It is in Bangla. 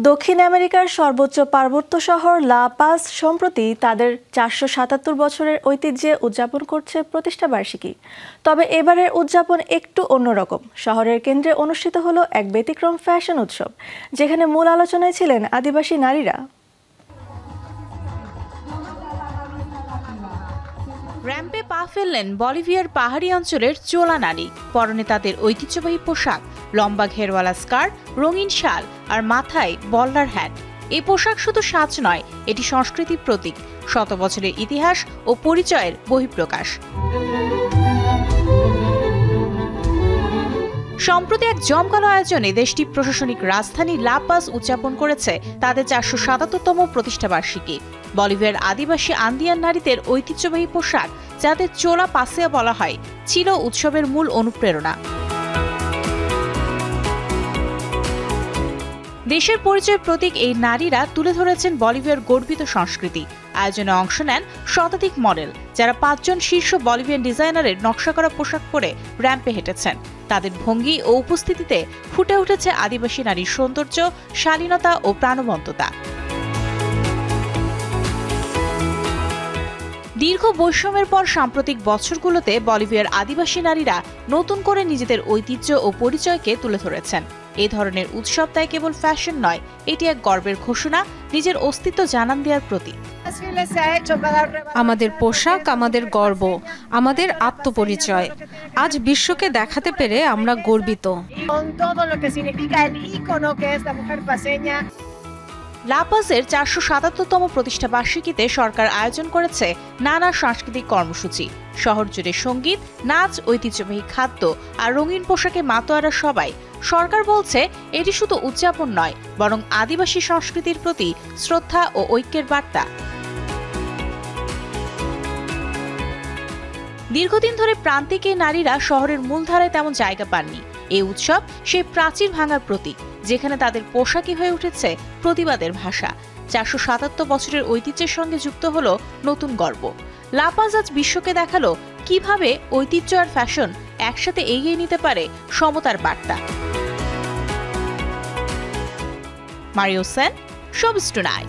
দক্ষিণ আমেরিকার সর্বোচ্চ পার্বত্য শহর লা পাজ সম্প্রতি তাদের ৪৭৭ বছরের ঐতিহ্যে উদযাপন করছে প্রতিষ্ঠাবার্ষিকী। তবে এবারের উদযাপন একটু অন্যরকম। শহরের কেন্দ্রে অনুষ্ঠিত হলো এক ব্যতিক্রম ফ্যাশন উৎসব, যেখানে মূল আলোচনায় ছিলেন আদিবাসী নারীরা। র্যাম্পে পা ফেললেন বলিভিয়ার পাহাড়ি অঞ্চলের চোলা নারী। পরনে তাদের ঐতিহ্যবাহী পোশাক, লম্বা ঘেরওয়ালা স্কার্ট, রঙিন শাল আর মাথায় বল্লার হ্যাট। এই পোশাক শুধু সাজ নয়, এটি সংস্কৃতির প্রতীক, শত বছরের ইতিহাস ও পরিচয়ের বহিঃপ্রকাশ। সম্প্রতি এক জমকালো আয়োজনে দেশটির প্রশাসনিক রাজধানী লা পাজ উদযাপন করেছে তাদের ৪৭৭তম প্রতিষ্ঠাবার্ষিকী। বলিভিয়ার আদিবাসী আন্দিয়ান নারীদের ঐতিহ্যবাহী পোশাক, যাদের চোলা পাসেয়া বলা হয়, ছিল উৎসবের মূল অনুপ্রেরণা। দেশের পরিচয় প্রতীক এই নারীরা তুলে ধরেছেন বলিভিয়ার গর্বিত সংস্কৃতি। আয়োজনে অংশ নেন শতাধিক মডেল, যারা ৫ জন শীর্ষ বলিভিয়ান ডিজাইনারের নকশা করা পোশাক পরে র্যাম্পে হেঁটেছেন। তাদের ভঙ্গি ও উপস্থিতিতে ফুটে উঠেছে আদিবাসী নারীর সৌন্দর্য, শালীনতা ও প্রাণবন্ততা। দীর্ঘ বৈষম্যের পর সাম্প্রতিক বছরগুলোতে বলিভিয়ার আদিবাসী নারীরা নতুন করে নিজেদের ঐতিহ্য ও পরিচয়কে তুলে ধরেছেন। এই ধরনের উৎসব তাই কেবল ফ্যাশন নয়, এটি এক গর্বের ঘোষণা, নিজের অস্তিত্ব জানান দেওয়ার প্রতীক। আমাদের পোশাক আমাদের গর্ব, আমাদের আত্মপরিচয়। আজ বিশ্বকে দেখাতে পেরে আমরা গর্বিত। লা পাজের ৪৭৭তম প্রতিষ্ঠাবার্ষিকীতে সরকার আয়োজন করেছে নানা সাংস্কৃতিক কর্মসূচি। শহর জুড়ে সঙ্গীত, নাচ, ঐতিহ্যবাহী খাদ্য আর রঙিন পোশাকে মাতোয়ারা সবাই। সরকার বলছে এটি শুধু উদযাপন নয়, বরং আদিবাসী সংস্কৃতির প্রতি শ্রদ্ধা ও ঐক্যের বার্তা। দীর্ঘদিন ধরে প্রান্তিক এই নারীরা শহরের মূলধারায় তেমন জায়গা পাননি। এই উৎসব সেই প্রাচীর ভাঙার প্রতীক, যেখানে তাদের পোশাকই হয়ে উঠেছে প্রতিবাদের ভাষা। ৪৭৭ বছরের ঐতিহ্যের সঙ্গে যুক্ত হলো নতুন গর্ব। লা পাজ আজ বিশ্বকে দেখালো কিভাবে ঐতিহ্য আর ফ্যাশন একসাথে এগিয়ে নিতে পারে সমতার বার্তা। Mario Sen, showbiz tonight.